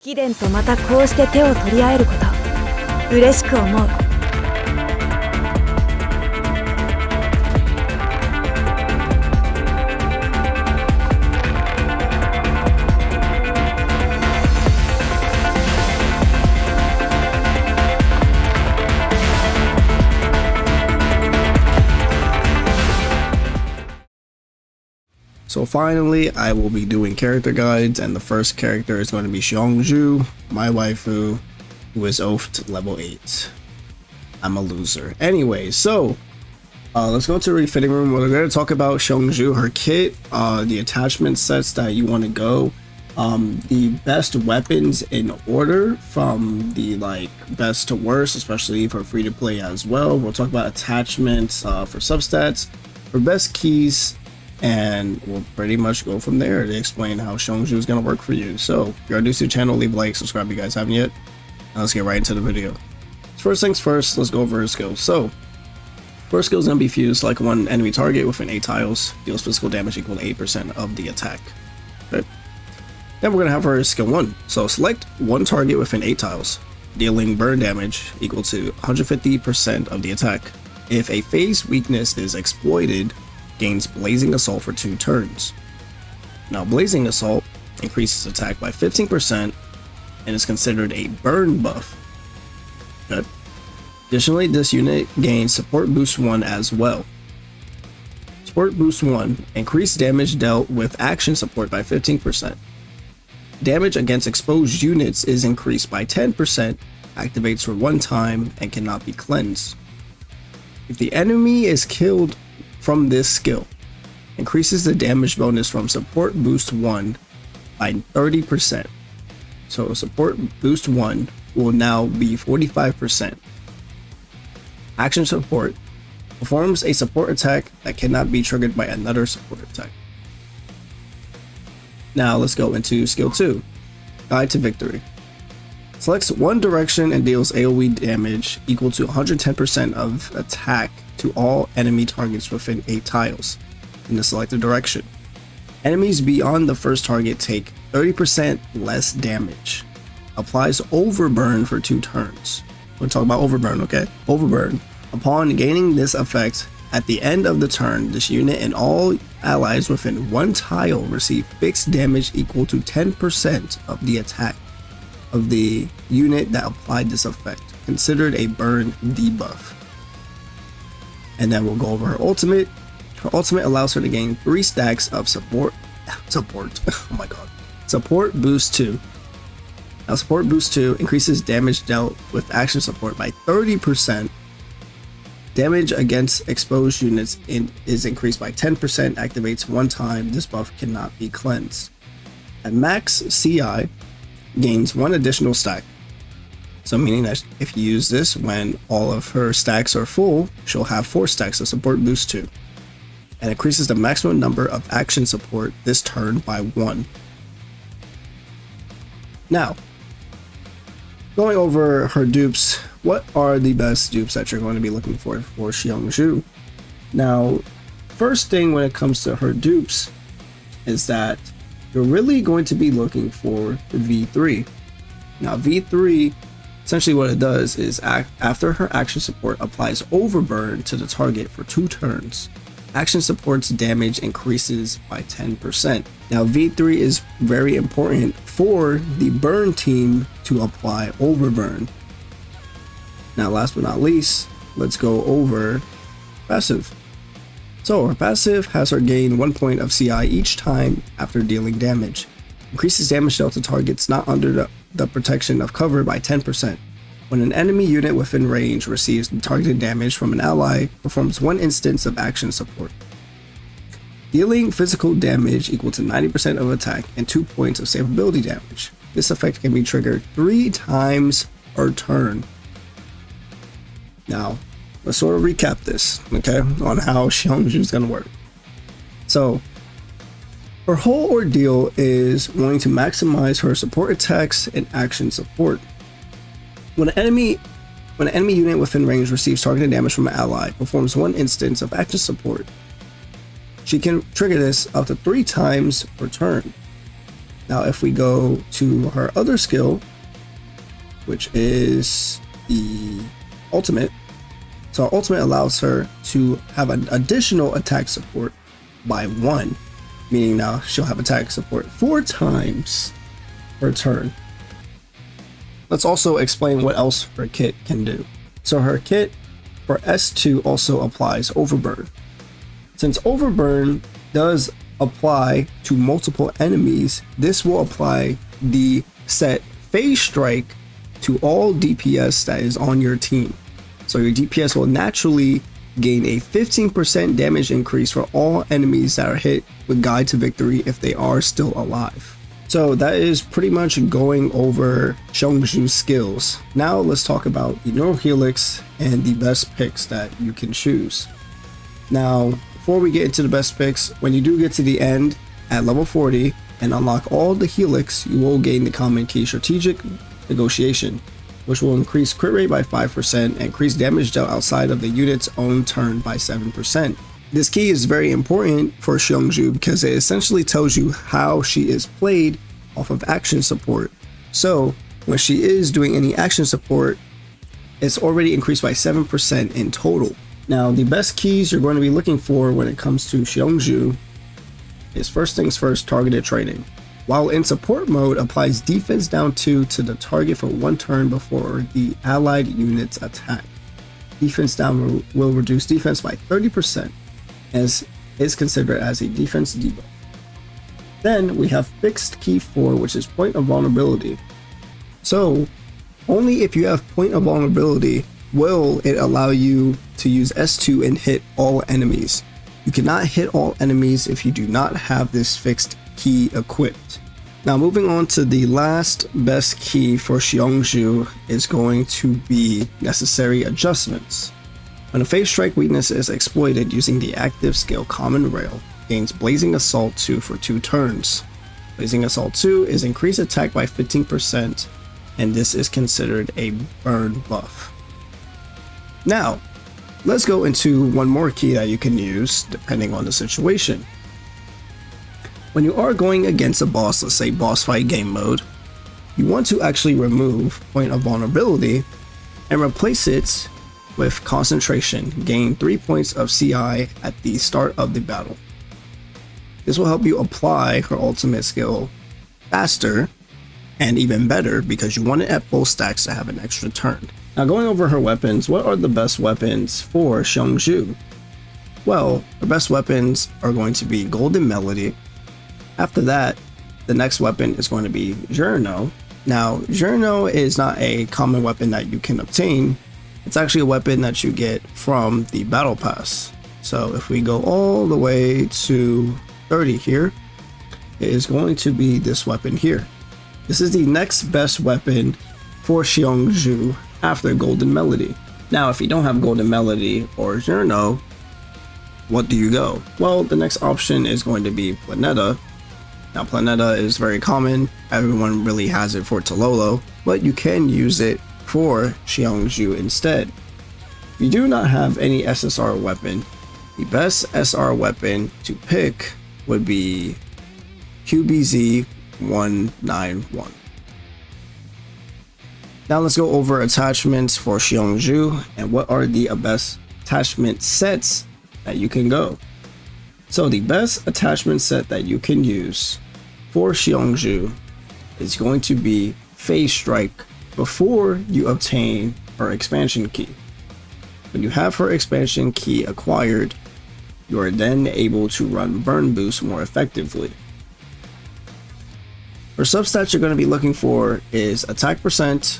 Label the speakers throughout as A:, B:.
A: 貴殿とまたこうして手を取り合えること嬉しく思う。
B: So finally, I will be doing character guides, and the first character is going to be Qiongjiu, my waifu, who is oafed level 8. I'm a loser. Anyway, so let's go to the refitting room. We're going to talk about Qiongjiu, her kit, the attachment sets that you want to go, the best weapons in order from the best to worst, especially for free to play as well. We'll talk about attachments for substats, for best keys, and we'll pretty much go from there to explain how Qiongjiu is going to work for you. So if you're new to the channel, leave a like, subscribe if you guys haven't yet, and let's get right into the video. First things first, let's go over her skills. So first skill is going to be fused like one enemy target within 8 tiles, deals physical damage equal to 8% of the attack. Okay. Then we're going to have her skill 1. So select one target within 8 tiles, dealing burn damage equal to 150% of the attack. If a phase weakness is exploited, gains Blazing Assault for 2 turns. Now Blazing Assault increases attack by 15% and is considered a burn buff. Okay. Additionally, this unit gains Support Boost 1 as well. Support Boost 1 increased damage dealt with action support by 15%. Damage against exposed units is increased by 10%, activates for 1 time, and cannot be cleansed. If the enemy is killed from this skill, increases the damage bonus from Support Boost 1 by 30%. So Support Boost 1 will now be 45%. Action support performs a support attack that cannot be triggered by another support attack. Now let's go into skill 2, Guide to Victory. Selects one direction and deals AoE damage equal to 110% of attack to all enemy targets within 8 tiles in the selected direction. Enemies beyond the first target take 30% less damage. Applies Overburn for 2 turns. We'll talk about Overburn, okay? Overburn. Upon gaining this effect, at the end of the turn, this unit and all allies within 1 tile receive fixed damage equal to 10% of the attack of the unit that applied this effect, considered a burn debuff. And then we'll go over her ultimate. Her ultimate allows her to gain 3 stacks of support oh my god, Support Boost 2. Now Support Boost 2 increases damage dealt with action support by 30%. Damage against exposed units is increased by 10%, activates 1 time. This buff cannot be cleansed. At max CI, gains 1 additional stack. So meaning that if you use this when all of her stacks are full, she'll have 4 stacks of Support Boost 2. And increases the maximum number of action support this turn by 1. Now, going over her dupes, what are the best dupes that you're going to be looking for Qiongjiu? Now, first thing when it comes to her dupes is that you're really going to be looking for the V3. Now V3, essentially what it does is after her action support applies Overburn to the target for 2 turns, action support's damage increases by 10%. Now V3 is very important for the burn team to apply Overburn. Now last but not least, let's go over passive. So her passive has her gain 1 point of CI each time after dealing damage. Increases damage dealt to targets not under the protection of cover by 10%. When an enemy unit within range receives targeted damage from an ally, performs 1 instance of action support. Dealing physical damage equal to 90% of attack and 2 points of save ability damage. This effect can be triggered 3 times per turn. Now, let's sort of recap this, okay, on how Qiongjiu is going to work. So, her whole ordeal is wanting to maximize her support attacks and action support. When an enemy unit within range receives targeted damage from an ally, performs 1 instance of action support, she can trigger this up to 3 times per turn. Now if we go to her other skill, which is the ultimate, so our ultimate allows her to have an additional attack support by 1, meaning now she'll have attack support 4 times per turn. Let's also explain what else her kit can do. So her kit for S2 also applies Overburn. Since Overburn does apply to multiple enemies, this will apply the set Phase Strike to all DPS that is on your team. So your DPS will naturally gain a 15% damage increase for all enemies that are hit with Guide to Victory if they are still alive. So that is pretty much going over Qiongjiu's skills. Now let's talk about the Neural Helix and the best picks that you can choose. Now, before we get into the best picks, when you do get to the end at level 40 and unlock all the Helix, you will gain the common key Strategic Negotiation, which will increase crit rate by 5% and increase damage dealt outside of the unit's own turn by 7%. This key is very important for Qiongjiu because it essentially tells you how she is played off of action support. So when she is doing any action support, it's already increased by 7% in total. Now the best keys you're going to be looking for when it comes to Qiongjiu is, first things first, targeted training. While in support mode, applies defense down 2 to the target for 1 turn before the allied unit's attack. Defense down will reduce defense by 30%, as is considered as a defense debuff. Then we have fixed key 4, which is point of vulnerability. So only if you have point of vulnerability will it allow you to use S2 and hit all enemies. You cannot hit all enemies if you do not have this fixed key equipped. Now moving on to the last best key for Qiongjiu is going to be necessary adjustments. When a Phase Strike weakness is exploited using the active skill Common Rail, gains Blazing Assault 2 for 2 turns. Blazing Assault 2 is increased attack by 15%, and this is considered a burn buff. Now, let's go into one more key that you can use depending on the situation. When you are going against a boss, let's say boss fight game mode, you want to actually remove point of vulnerability and replace it with concentration. Gain 3 points of CI at the start of the battle. This will help you apply her ultimate skill faster and even better because you want it at full stacks to have an extra turn. Now going over her weapons, what are the best weapons for Qiongjiu? Well, her best weapons are going to be Golden Melody. After that, the next weapon is going to be Journo. Now, Journo is not a common weapon that you can obtain. It's actually a weapon that you get from the Battle Pass. So if we go all the way to 30 here, it is going to be this weapon here. This is the next best weapon for Qiongjiu after Golden Melody. Now, if you don't have Golden Melody or Journo, what do you go? Well, the next option is going to be Planeta. Now, Planeta is very common. Everyone really has it for Tololo, but you can use it for Qiongjiu instead. If you do not have any SSR weapon, the best SR weapon to pick would be QBZ 191. Now let's go over attachments for Qiongjiu and what are the best attachment sets that you can go. So the best attachment set that you can use for Qiongjiu is going to be Phase Strike before you obtain her expansion key. When you have her expansion key acquired, you are then able to run burn boost more effectively. For substats you're going to be looking for is attack percent,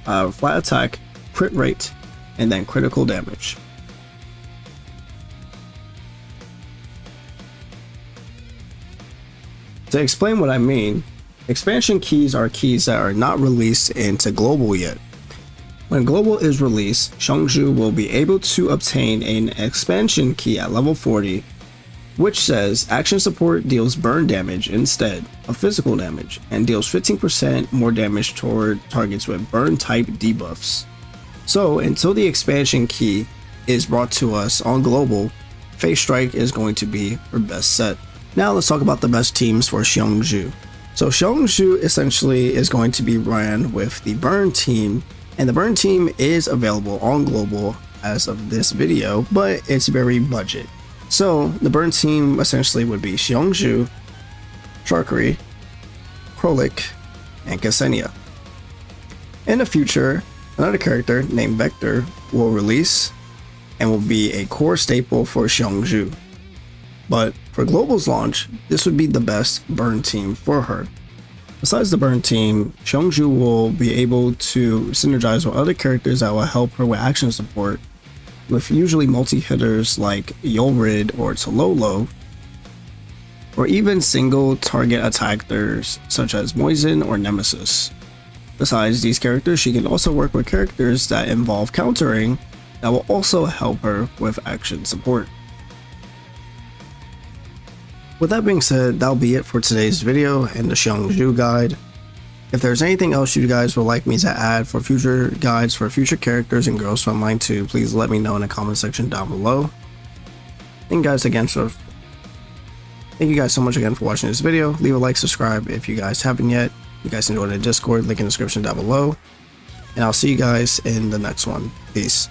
B: flat attack, crit rate, and then critical damage. To explain what I mean, expansion keys are keys that are not released into global yet. When global is released, Qiongjiu will be able to obtain an expansion key at level 40, which says action support deals burn damage instead of physical damage and deals 15% more damage toward targets with burn type debuffs. So until the expansion key is brought to us on global, Phase Strike is going to be her best set. Now let's talk about the best teams for Qiongjiu. So Qiongjiu essentially is going to be ran with the Burn team, and the Burn team is available on global as of this video, but it's very budget. So the Burn team essentially would be Qiongjiu, Sharkery, Krolik, and Ksenia. In the future, another character named Vector will release and will be a core staple for Qiongjiu. But for Global's launch, this would be the best Burn team for her. Besides the Burn team, Qiongjiu will be able to synergize with other characters that will help her with action support, with usually multi-hitters like Yolrid or Tololo, or even single target attackers such as Moisen or Nemesis. Besides these characters, she can also work with characters that involve countering that will also help her with action support. With that being said, that'll be it for today's video and the Qiongjiu guide. If there's anything else you guys would like me to add for future guides for future characters in Girls Frontline 2, please let me know in the comment section down below. Thank you guys so much again for watching this video. Leave a like, subscribe if you guys haven't yet. You guys can join the Discord, link in the description down below. And I'll see you guys in the next one. Peace.